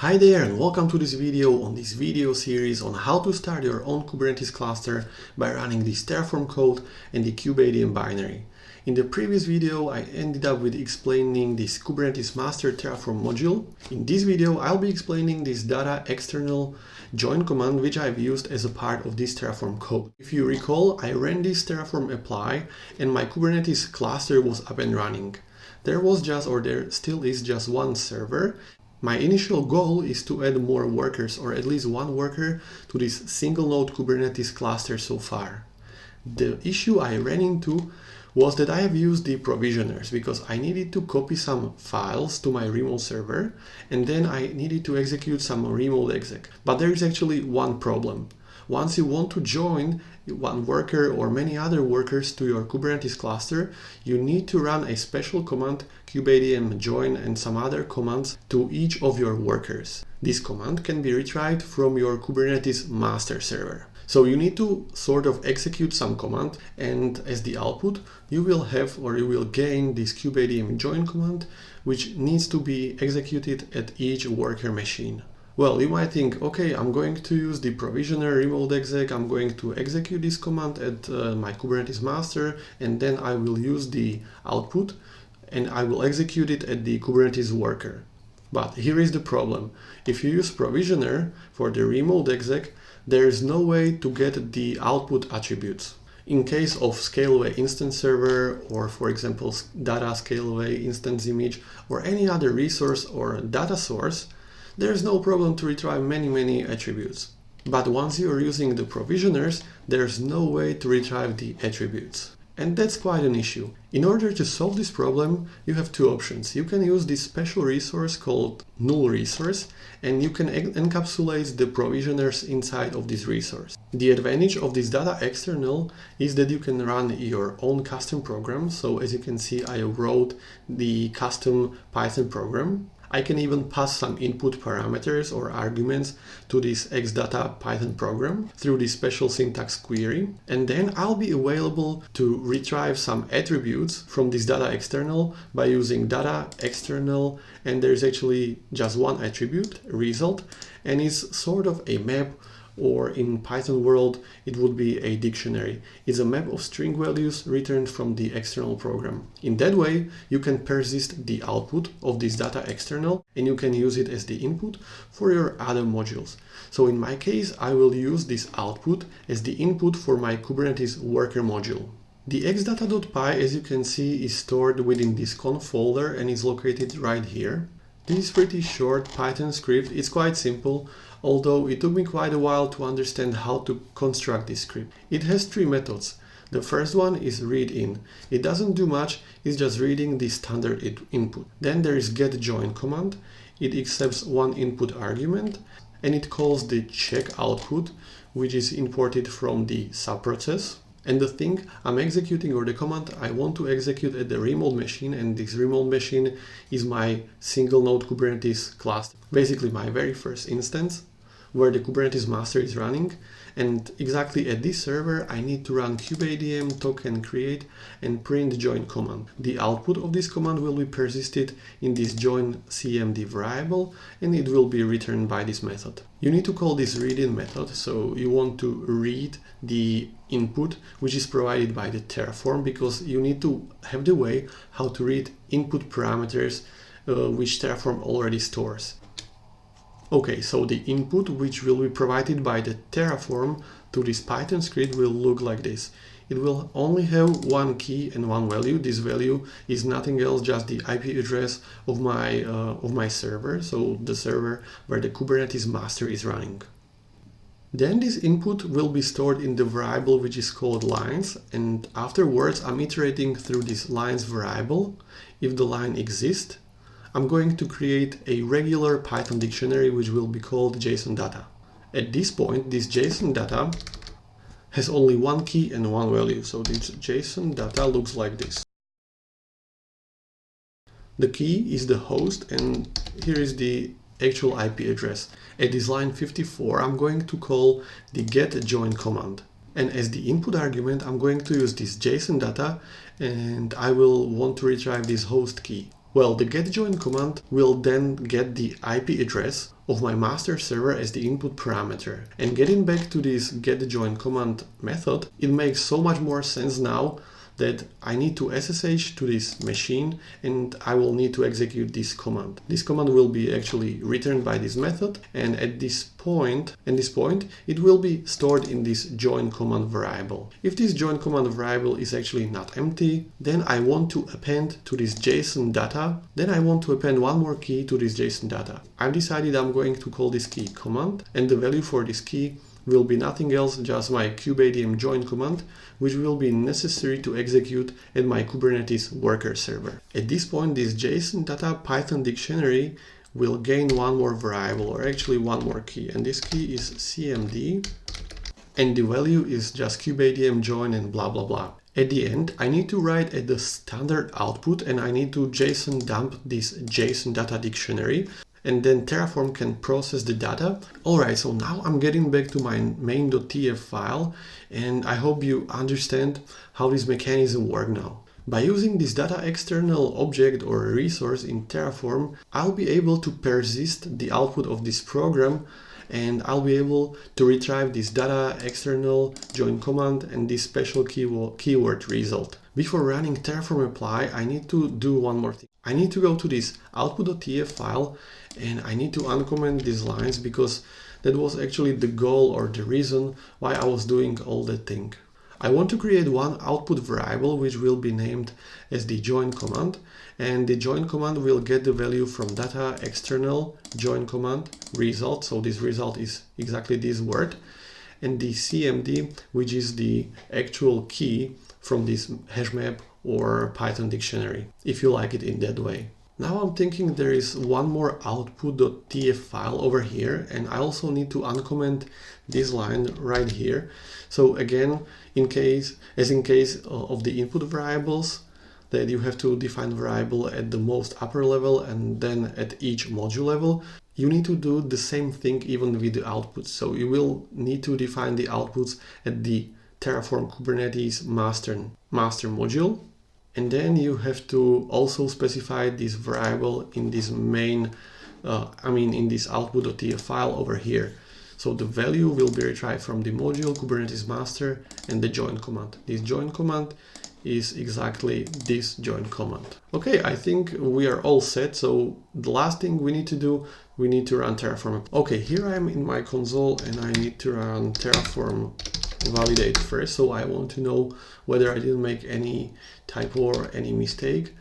Hi there and welcome to this video on this video series on how to start your own Kubernetes cluster by running this Terraform code and the kubeadm binary. In the previous video I ended up with explaining this Kubernetes master Terraform module. In this video I'll be explaining this data external join command which I've used as a part of this Terraform code. If you recall, I ran this Terraform apply and my Kubernetes cluster was up and running. There still is just one server. My initial goal is to add more workers, or at least one worker, to this single node Kubernetes cluster so far. The issue I ran into was that I have used the provisioners because I needed to copy some files to my remote server and then I needed to execute some remote exec. But there is actually one problem. Once you want to join one worker or many other workers to your Kubernetes cluster, you need to run a special command, kubeadm join, and some other commands to each of your workers. This command can be retrieved from your Kubernetes master server. So you need to sort of execute some command, and as the output you will gain this kubeadm join command, which needs to be executed at each worker machine. Well, you might think, okay, I'm going to use the provisioner remote exec, I'm going to execute this command at my Kubernetes master, and then I will use the output and I will execute it at the Kubernetes worker. But here is the problem. If you use provisioner for the remote exec, there is no way to get the output attributes. In case of scale-away instance server, or for example, data scale-away instance image, or any other resource or data source, there is no problem to retrieve many attributes. But once you are using the provisioners, there's no way to retrieve the attributes. And that's quite an issue. In order to solve this problem, you have two options. You can use this special resource called null resource, and you can encapsulate the provisioners inside of this resource. The advantage of this data external is that you can run your own custom program. So as you can see, I wrote the custom Python program. I can even pass some input parameters or arguments to this xdata Python program through this special syntax query, and then I'll be available to retrieve some attributes from this data external by using data external, and there's actually just one attribute, result, and it's sort of a map, or in Python world it would be a dictionary. It's a map of string values returned from the external program. In that way you can persist the output of this data external and you can use it as the input for your other modules. So in my case I will use this output as the input for my Kubernetes worker module. The xdata.py, as you can see, is stored within this conf folder and is located right here. This is pretty short Python script. It's quite simple, although it took me quite a while to understand how to construct this script. It has three methods. The first one is readIn. It doesn't do much, it's just reading the standard input. Then there is getJoin command. It accepts one input argument and it calls the check output, which is imported from the subprocess. And the thing I'm executing, or the command I want to execute at the remote machine, and this remote machine is my single node Kubernetes cluster, basically my very first instance where the Kubernetes master is running. And exactly at this server I need to run kubeadm token create and print join command. The output of this command will be persisted in this join cmd variable and it will be returned by this method. You need to call this readIn method, so you want to read the input which is provided by the Terraform, because you need to have the way how to read input parameters which Terraform already stores. Okay, so the input which will be provided by the Terraform to this Python script will look like this. It will only have one key and one value. This value is nothing else, just the IP address of my server, so the server where the Kubernetes master is running. Then this input will be stored in the variable which is called lines, and afterwards I'm iterating through this lines variable. If the line exists, I'm going to create a regular Python dictionary which will be called JSON Data. At this point, this JSON Data has only one key and one value, so this JSON Data looks like this. The key is the host and here is the actual IP address. At this line 54, I'm going to call the getJoin command. And as the input argument, I'm going to use this JSON Data and I will want to retrieve this host key. Well, the get join command will then get the IP address of my master server as the input parameter. And getting back to this get join command method, it makes so much more sense now that I need to SSH to this machine and I will need to execute this command. This command will be actually returned by this method, and at this point, it will be stored in this join command variable. If this join command variable is actually not empty, then I want to append to this JSON data. Then I want to append one more key to this JSON data. I've decided I'm going to call this key command, and the value for this key will be nothing else, just my kubeadm join command, which will be necessary to execute at my Kubernetes worker server. At this point, this JSON data Python dictionary will gain one more variable, or actually one more key, and this key is cmd, and the value is just kubeadm join and blah blah blah. At the end, I need to write at the standard output, and I need to JSON dump this JSON data dictionary, and then Terraform can process the data. Alright, so now I'm getting back to my main.tf file, and I hope you understand how this mechanism works now. By using this data external object or resource in Terraform, I'll be able to persist the output of this program, and I'll be able to retrieve this data external join command and this special keyword result. Before running Terraform apply, I need to do one more thing. I need to go to this output.tf file and I need to uncomment these lines, because that was actually the goal or the reason why I was doing all that thing. I want to create one output variable which will be named as the join command, and the join command will get the value from data external join command result. So this result is exactly this word, and the cmd, which is the actual key from this hash map or Python dictionary, if you like it in that way. Now I'm thinking there is one more output.tf file over here, and I also need to uncomment this line right here. So again, in case of the input variables, that you have to define variable at the most upper level and then at each module level, you need to do the same thing even with the outputs. So you will need to define the outputs at the Terraform Kubernetes master module. And then you have to also specify this variable in this in this output.tf file over here. So the value will be retrieved from the module Kubernetes master and the join command. This join command is exactly this join command. Okay, I think we are all set. So the last thing we need to do, we need to run Terraform. Okay, here I am in my console and I need to run Terraform validate first. So I want to know whether I didn't make any typo or any mistake.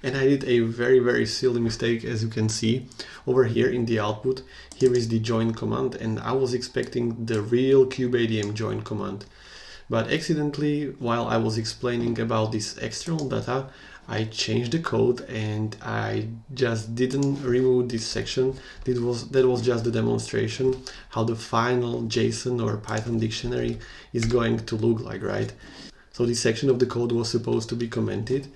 And I did a very silly mistake, as you can see over here in the output. Here is the join command, and I was expecting the real kubeadm join command. But accidentally, while I was explaining about this external data, I changed the code and I just didn't remove this section. That was just the demonstration how the final JSON or Python dictionary is going to look like, right? So this section of the code was supposed to be commented.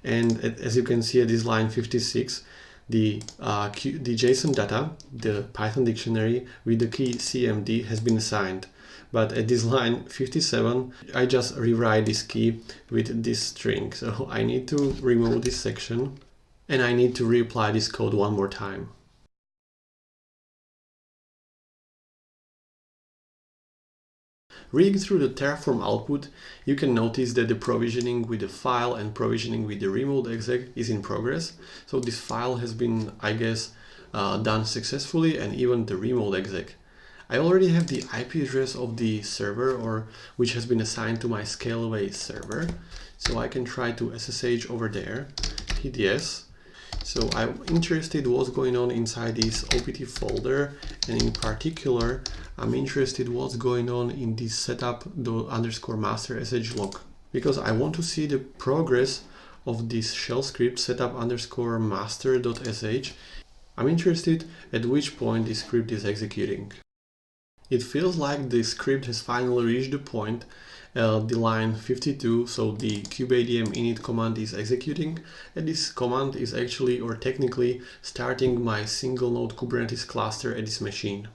And as you can see at this line 56, the JSON data, the Python dictionary with the key cmd has been assigned. But at this line 57, I just rewrite this key with this string. So I need to remove this section and I need to reapply this code one more time. Reading through the Terraform output, you can notice that the provisioning with the file and provisioning with the remote exec is in progress. So this file has been, I guess, done successfully, and even the remote exec. I already have the IP address of the server, which has been assigned to my scale-away server. So I can try to SSH over there, PDS. So I'm interested what's going on inside this OPT folder, and in particular, I'm interested what's going on in this setup_master sh log, because I want to see the progress of this shell script setup_master.sh. I'm interested at which point this script is executing. It feels like the script has finally reached the point, the line 52, so the kubeadm init command is executing, and this command is actually or technically starting my single node Kubernetes cluster at this machine.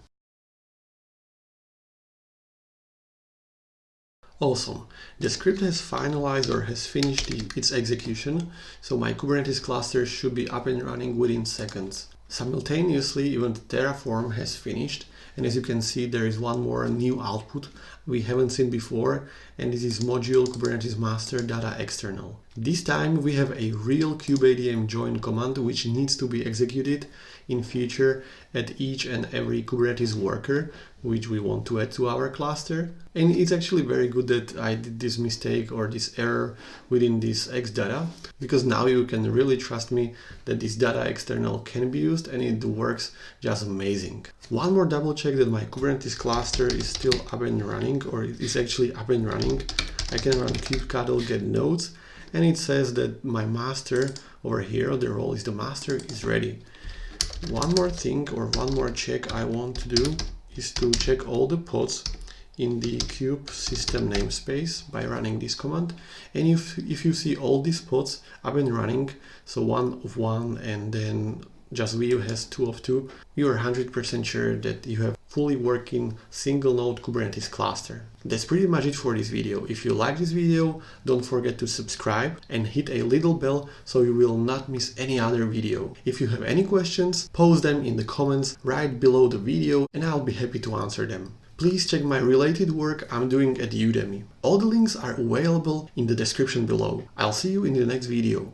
Awesome. The script has finalized or has finished its execution, so my Kubernetes cluster should be up and running within seconds. Simultaneously, even the Terraform has finished, and as you can see, there is one more new output we haven't seen before, and this is module Kubernetes master data external. This time we have a real kubeadm join command which needs to be executed in future at each and every Kubernetes worker which we want to add to our cluster. And it's actually very good that I did this mistake or this error within this xdata, because now you can really trust me that this data external can be used and it works just amazing. One more double check that my Kubernetes cluster is still up and running, or it is actually up and running. I can run kubectl get nodes, and it says that my master over here, the role is the master, is ready. One more thing or one more check I want to do is to check all the pods in the kube system namespace by running this command. And if you see all these pods up and running, so 1 of 1 and then just Vue has 2 of 2, you are 100% sure that you have fully working single node Kubernetes cluster. That's pretty much it for this video. If you like this video, don't forget to subscribe and hit a little bell so you will not miss any other video. If you have any questions, post them in the comments right below the video and I'll be happy to answer them. Please check my related work I'm doing at Udemy. All the links are available in the description below. I'll see you in the next video.